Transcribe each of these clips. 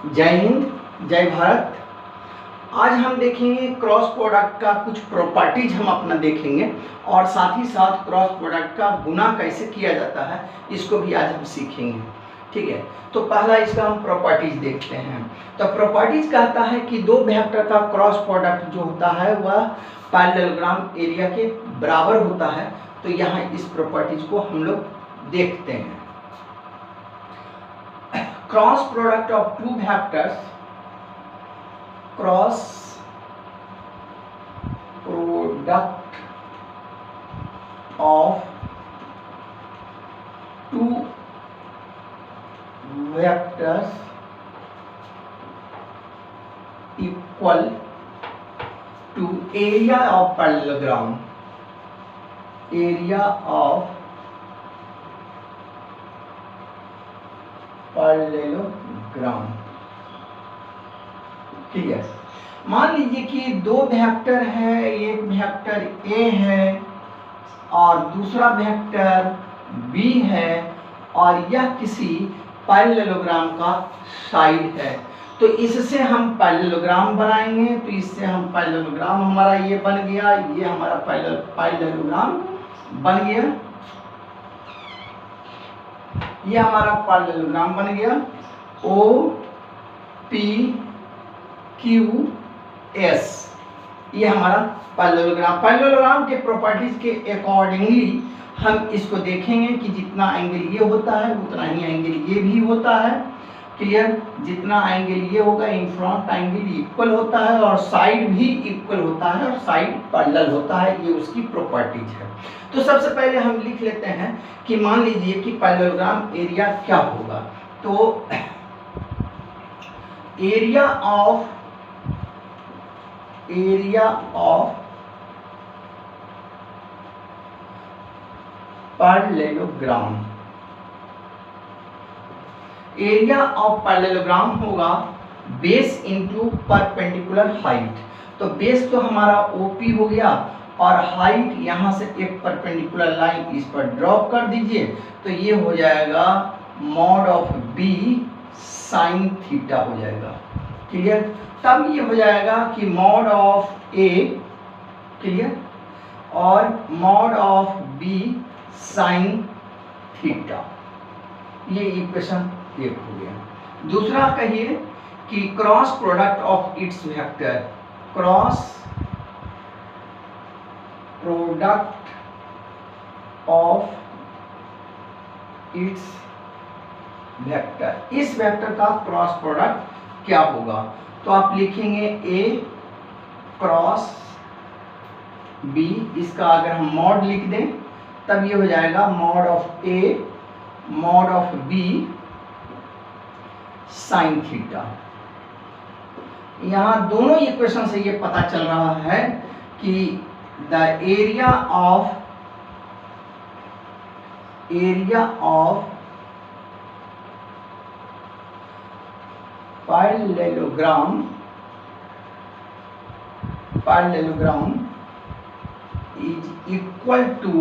जय हिंद, जय भारत। आज हम देखेंगे क्रॉस प्रोडक्ट का कुछ प्रॉपर्टीज हम अपना देखेंगे और साथ ही साथ क्रॉस प्रोडक्ट का गुना कैसे किया जाता है इसको भी आज हम सीखेंगे। ठीक है, तो पहला इसका हम प्रॉपर्टीज देखते हैं। तो प्रॉपर्टीज कहता है कि दो वेक्टर का क्रॉस प्रोडक्ट जो होता है वह पैरेललोग्राम एरिया के बराबर होता है। तो यहाँ इस प्रॉपर्टीज को हम लोग देखते हैं। Cross product of two vectors, cross product of two vectors equal to area of parallelogram, area of parallelogram. ठीक है, मान लीजिए कि दो वेक्टर है, एक वेक्टर ए है और दूसरा वेक्टर बी है और यह किसी पैरेललोग्राम का साइड है। तो इससे हम पैरेललोग्राम बनाएंगे। तो इससे हम पैरेललोग्राम हमारा ये बन गया, ये हमारा पैरेललोग्राम बन गया, ये हमारा पैरेललोग्राम बन गया ओ पी क्यू एस। ये हमारा पैरेललोग्राम के प्रॉपर्टीज के अकॉर्डिंगली हम इसको देखेंगे कि जितना एंगल ये होता है उतना ही एंगल ये भी होता है। क्लियर, जितना एंगल ये होगा इन फ्रंट एंगल इक्वल होता है और साइड भी इक्वल होता है और साइड पैरेलल होता है। ये उसकी प्रॉपर्टीज है। तो सबसे पहले हम लिख लेते हैं कि मान लीजिए कि पैरेललोग्राम एरिया क्या होगा। तो area of parallelogram, area of parallelogram होगा बेस इनटू परपेंडिकुलर हाइट। तो बेस तो हमारा ओपी हो गया और हाइट यहाँ से एक परपेंडिकुलर लाइन इस पर ड्रॉप कर दीजिए। तो ये हो जाएगा mod of B sine theta हो जाएगा। क्लियर, तब ये हो जाएगा कि मॉड ऑफ ए, क्लियर, और mod of B sine theta. ये इक्वेशन एक हो गया। दूसरा कहिए कि cross product of its vector, cross product of its vector, इस वेक्टर का क्रॉस प्रोडक्ट क्या होगा। तो आप लिखेंगे ए क्रॉस बी, इसका अगर हम मॉड लिख दें तब ये हो जाएगा mod of A mod of B sine theta. यहां दोनों इक्वेशन से ये पता चल रहा है कि the area of parallelogram is equal to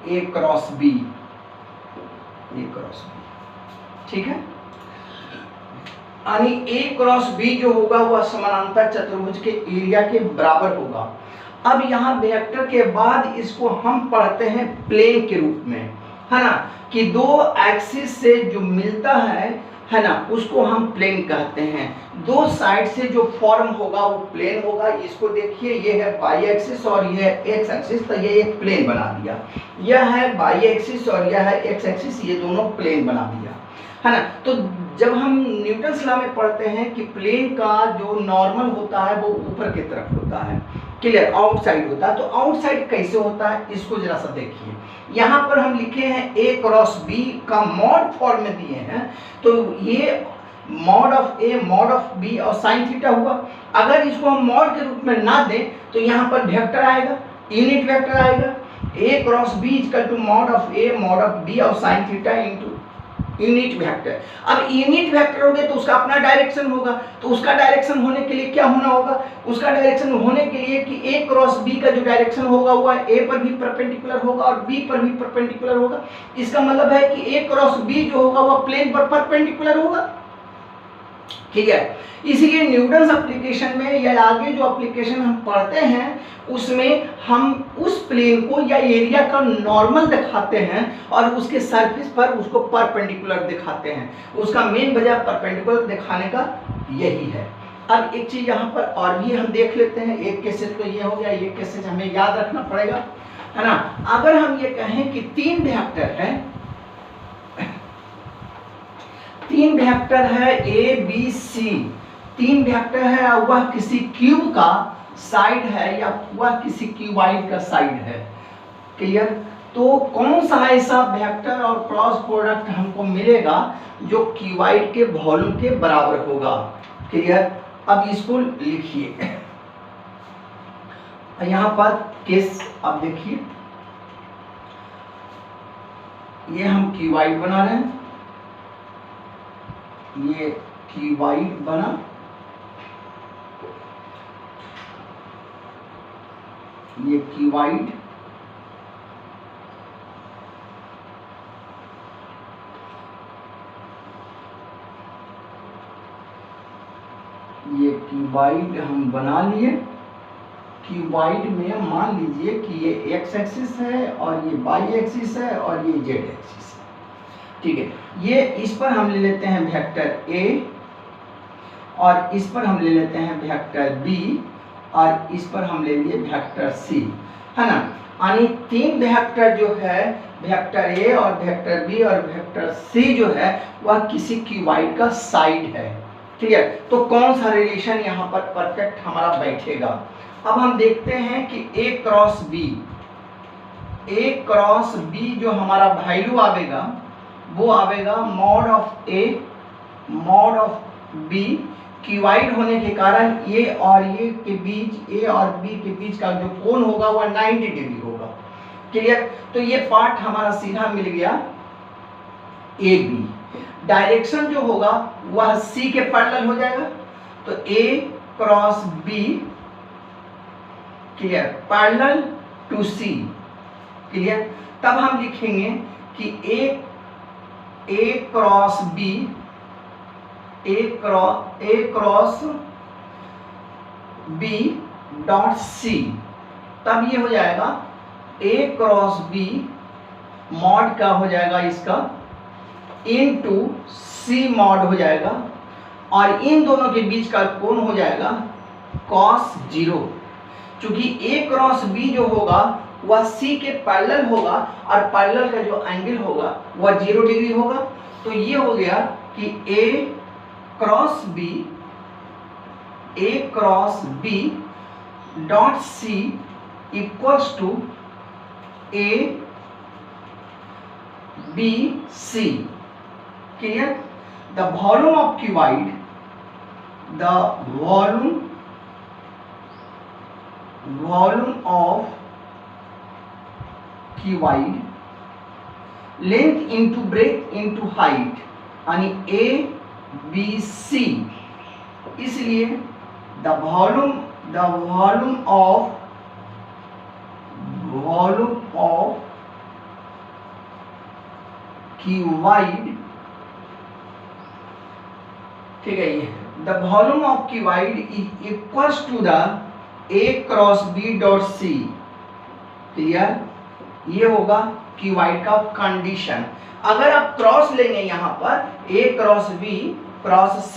A cross B, ठीक है। यानी ए क्रॉस बी जो होगा वह समानांतर चतुर्भुज के एरिया के बराबर होगा। अब यहाँ वेक्टर के बाद इसको हम पढ़ते हैं प्लेन के रूप में, है ना, कि दो एक्सिस से जो मिलता है ना, उसको हम प्लेन कहते हैं। दो साइड से जो फॉर्म होगा वो प्लेन होगा। इसको देखिए, ये है वाई एक्सिस और ये है एक्स एक्सिस, तो ये एक प्लेन बना दिया। यह है वाई एक्सिस और यह है एक्स एक्सिस, ये दोनों प्लेन बना दिया, है ना। तो जब हम न्यूटन्स लॉ में पढ़ते हैं कि प्लेन का जो नॉर्मल होता है वो ऊपर की तरफ होता है, क्लियर, आउटसाइड होता है। तो आउटसाइड कैसे होता है इसको जरा सा देखिए। यहाँ पर हम लिखे हैं ए क्रॉस बी का मॉड फॉर्म में दिए हैं। तो ये mod of A mod of B और साइन थीटा हुआ। अगर इसको हम मॉड के रूप में ना दें तो यहाँ पर वेक्टर आएगा, यूनिट वेक्टर आएगा, A cross B equal to mod of A mod of B और sine theta into unit vector. अब यूनिट वेक्टर हो गए तो उसका अपना डायरेक्शन होगा, तो उसका डायरेक्शन होने के लिए क्या होना होगा, उसका डायरेक्शन होने के लिए कि ए क्रॉस बी का जो डायरेक्शन होगा वह ए पर भी परपेंडिकुलर होगा और बी पर भी परपेंडिकुलर होगा। इसका मतलब है कि ए क्रॉस बी जो होगा वह प्लेन पर परपेंडिकुलर होगा। ठीक है, इसलिए न्यूटन्स एप्लीकेशन में या आगे जो एप्लीकेशन हम पढ़ते हैं उसमें हम उस प्लेन को या एरिया का नॉर्मल दिखाते हैं और उसके सरफेस पर उसको परपेंडिकुलर दिखाते हैं। उसका मेन वजह परपेंडिकुलर दिखाने का यही है। अब एक चीज यहाँ पर और भी हम देख लेते हैं, एक केसेस तो ये हो गया, एक केसेस हमें याद रखना पड़ेगा, है ना। अगर हम ये कहें कि तीन वेक्टर है ए बी सी, तीन वेक्टर है, वह किसी क्यूब का साइड है या वह किसी क्यूबाइड का साइड है। क्लियर, तो कौन सा ऐसा वेक्टर और क्रॉस प्रोडक्ट हमको मिलेगा जो क्यूबाइड के वॉल्यूम के बराबर होगा। क्लियर, अब इसको लिखिए यहां पर केस। अब देखिए ये हम क्यूबाइड बना रहे हैं, ये क्यूबाइड बना, ये क्यूबाइड, ये क्यूबाइड हम बना लिए। क्यूबाइड में मान लीजिए कि ये एक्स एक्सिस है और ये वाई एक्सिस है और ये जेड एक्सिस है। ठीक है, ये इस पर हम ले लेते हैं वेक्टर ए और इस पर हम ले लेते हैं वेक्टर बी और इस पर हम ले लिए वेक्टर सी, है ना। यानी तीन वेक्टर जो है, वेक्टर ए और वेक्टर बी और वेक्टर सी जो है वह किसी क्यूबाइड का साइड है। ठीक है, तो कौन सा रिलेशन यहाँ पर परफेक्ट हमारा बैठेगा। अब हम देखते हैं कि ए क्रॉस बी जो हमारा वैल्यू आवेगा वो आवेगा mod of A mod of B. Cuboid होने के कारण ए और ए के बीच, ए और बी के बीच का जो कोण होगा वह 90 डिग्री होगा। क्लियर, तो ये पार्ट हमारा सीधा मिल गया ए बी। डायरेक्शन जो होगा वह सी के पैरेलल हो जाएगा, तो A cross B, clear, parallel to C. Clear, तब हम लिखेंगे कि A cross B, A cross B dot C, तब ये हो जाएगा ए क्रॉस बी मॉड का हो जाएगा इसका इनटू सी मॉड हो जाएगा और इन दोनों के बीच का कोण हो जाएगा cos 0। चूंकि ए क्रॉस बी जो होगा वह सी के पैरेलल होगा और पैरेलल का जो एंगल होगा वह 0 डिग्री होगा, तो ये हो गया कि A cross B dot C equals to A B C. Clear, the volume of cuboid, the volume of cuboid, length into breadth into height, यानी A B C, इसलिए the volume of cuboid, ठीक है, ये the volume of cuboid is equals to the A cross B dot C। Clear, ये होगा cuboid का condition. अगर आप क्रॉस लेंगे यहाँ पर A cross B cross C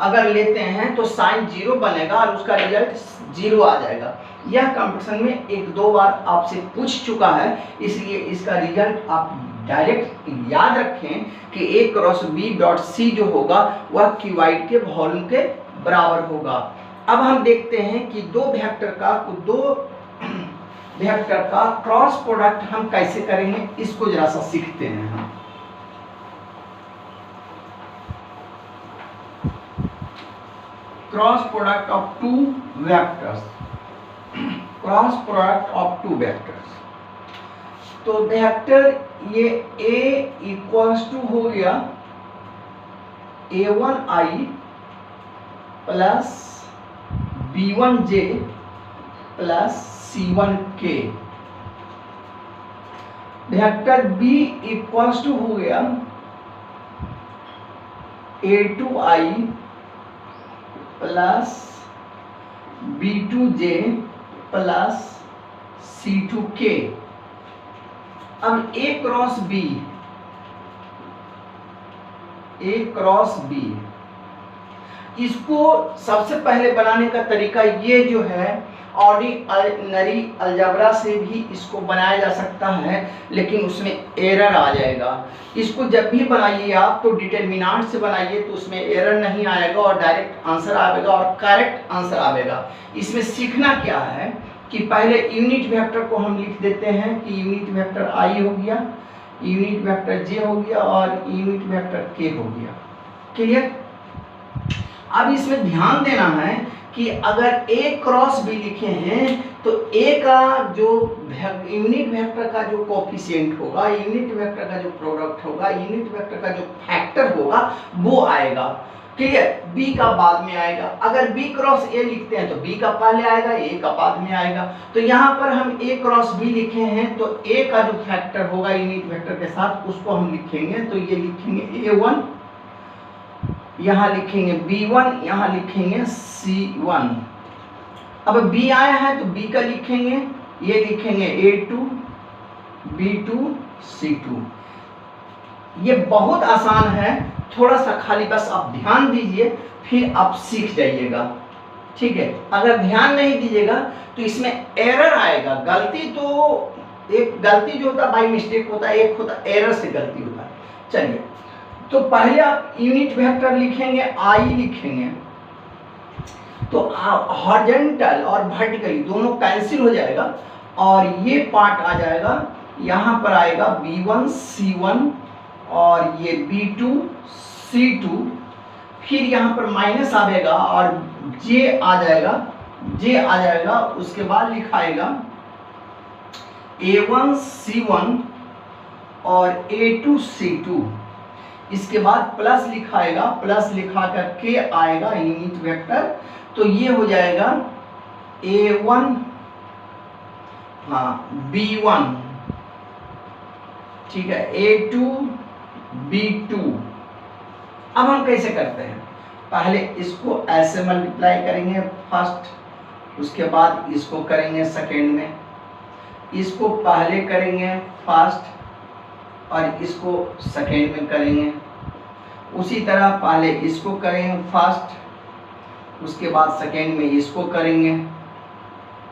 अगर लेते हैं तो साइन 0 बनेगा और उसका रिजल्ट 0 आ जाएगा। यह कंपटीशन में एक दो बार आपसे पूछ चुका है, इसलिए इसका रिजल्ट आप डायरेक्ट याद रखें कि A cross B dot C जो होगा वह क्यूबाइड के वॉल्यूम के बराबर होगा। अब हम देखते हैं कि दो वेक्टर का क्रॉस प्रोडक्ट हम कैसे करेंगे, इसको जरा सा सीखते हैं हम। Cross product of two vectors, cross product of two vectors. तो वेक्टर ये A इक्वल्स टू हो गया a1i plus b1j plus c1k। Vector b equals to हो गया a2i plus b2j plus c2k। अब a क्रॉस b, इसको सबसे पहले बनाने का तरीका ये जो है ऑर्डिनरी अलजेब्रा से भी इसको बनाया जा सकता है, लेकिन उसमें एरर आ जाएगा। इसको जब भी बनाइए आप तो डिटरमिनेंट से बनाइए, तो उसमें एरर नहीं आएगा और डायरेक्ट आंसर आएगा और करेक्ट आंसर आएगा। इसमें सीखना क्या है कि पहले यूनिट वेक्टर को हम लिख देते हैं कि यूनिट वेक्टर i हो गया, यूनिट वेक्टर j हो गया और यूनिट वेक्टर k हो गया। क्लियर? अब इसमें ध्यान देना है कि अगर a क्रॉस b लिखे हैं तो a का जो यूनिट वेक्टर का जो कोफिशिएंट होगा, यूनिट वेक्टर का जो प्रोडक्ट होगा, यूनिट वेक्टर का जो फैक्टर होगा वो आएगा। क्लियर? b का बाद में आएगा। अगर b क्रॉस a लिखते हैं तो b का पहले आएगा, a का बाद में आएगा। तो यहाँ पर हम a क्रॉस b लिखे हैं तो a का जो फैक्टर होगा यूनिट वेक्टर के साथ उसको हम लिखेंगे, तो ये लिखेंगे a1, यहाँ लिखेंगे b1, यहाँ लिखेंगे c1। अब b आया है तो b का लिखेंगे, ये लिखेंगे a2, b2, c2। ये बहुत आसान है, थोड़ा सा खाली बस आप ध्यान दीजिए फिर आप सीख जाइएगा। ठीक है? अगर ध्यान नहीं दीजिएगा तो इसमें एरर आएगा। गलती तो एक गलती जो होता है बाई मिस्टेक होता है, एक होता एरर से गलती होता है। चलिए, तो पहले आप यूनिट वेक्टर लिखेंगे, i लिखेंगे तो हॉरिजॉन्टल और वर्टिकली दोनों कैंसिल हो जाएगा और ये पार्ट आ जाएगा, यहाँ पर आएगा b1 c1 और ये b2 c2, फिर यहाँ पर माइनस आएगा और j आ जाएगा, उसके बाद लिखाएगा a1 c1 और a2 c2, इसके बाद प्लस लिखाएगा, प्लस लिखा करके आएगा यूनिट वेक्टर, तो ये हो जाएगा a1 b1, ठीक है, a2 b2। अब हम कैसे करते हैं? पहले इसको ऐसे मल्टीप्लाई करेंगे फर्स्ट, उसके बाद इसको करेंगे सेकेंड में, इसको पहले करेंगे फर्स्ट और इसको सेकेंड में करेंगे। उसी तरह पहले इसको करेंगे फर्स्ट, उसके बाद सेकेंड में इसको करेंगे।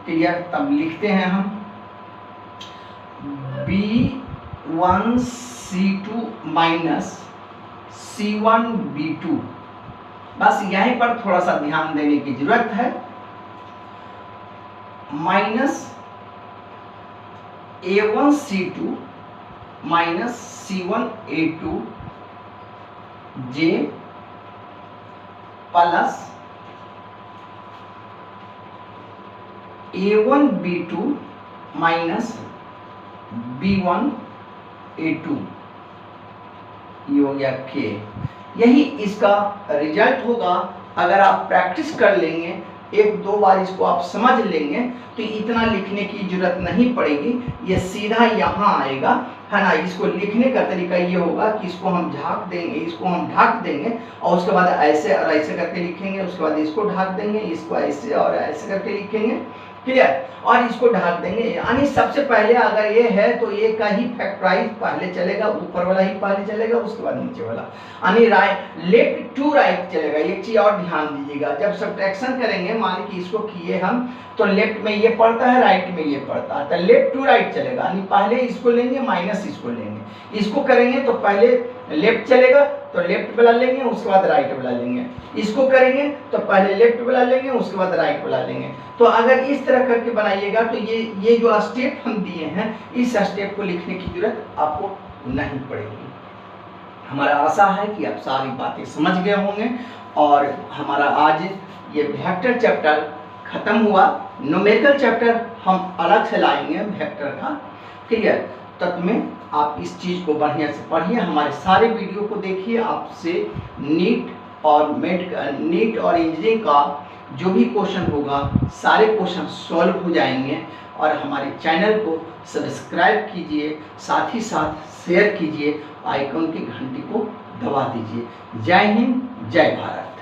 क्लियर? तब लिखते हैं हम b1 c2 minus c1 b2। बस यहीं पर थोड़ा सा ध्यान देने की जरूरत है। Minus a1 c2 minus c1 a2 j plus a1 b2 minus b1 a2, ये हो गया k। यही इसका रिजल्ट होगा। अगर आप प्रैक्टिस कर लेंगे, एक दो बार इसको आप समझ लेंगे तो इतना लिखने की जरूरत नहीं पड़ेगी, ये सीधा यहाँ आएगा, है ना। इसको लिखने का तरीका ये होगा कि इसको हम ढक देंगे, इसको हम ढक देंगे और उसके बाद ऐसे और ऐसे करके लिखेंगे, उसके बाद इसको ढक देंगे, इसको ऐसे और ऐसे करके लिखेंगे। क्लियर? और इसको ढक देंगे। यानी सबसे पहले अगर ये है तो ये का ही फैक्टराइज पहले चलेगा, ऊपर वाला ही पहले चलेगा, उसके बाद नीचे वाला, यानी राइट लेफ्ट टू राइट चलेगा। एक चीज और ध्यान दीजिएगा, जब सब्ट्रैक्शन करेंगे, मान लीजिए इसको किए हम तो लेफ्ट में ये पड़ता है, राइट में ये पड़ता है, तो लेफ्ट टू राइट चलेगा। यानी पहले इसको लेंगे माइनस इसको लेंगे, इसको करेंगे तो पहले लेफ्ट चलेगा तो लेफ्ट वाला लेंगे, उसके बाद राइट वाला लेंगे, इसको करेंगे तो पहले लेफ्ट वाला लेंगे, उसके बाद राइट वाला लेंगे। तो अगर इस तरह करके बनाइएगा तो ये जो स्टेप हम दिए हैं, इस स्टेप को लिखने की जरूरत आपको नहीं पड़ेगी। हमारा आशा है कि आप सारी बातें समझ गए होंगे और हमारा आज ये वेक्टर चैप्टर खत्म हुआ। न्यूमेरिकल चैप्टर हम अलग से लाएंगे वेक्टर का। क्लियर? तत्व में आप इस चीज़ को बढ़िया से पढ़िए, हमारे सारे वीडियो को देखिए। आपसे नीट और इंजीनियरिंग का जो भी क्वेश्चन होगा सारे क्वेश्चन सॉल्व हो जाएंगे। और हमारे चैनल को सब्सक्राइब कीजिए, साथ ही साथ शेयर कीजिए, आइकॉन की घंटी को दबा दीजिए। जय हिंद, जय भारत।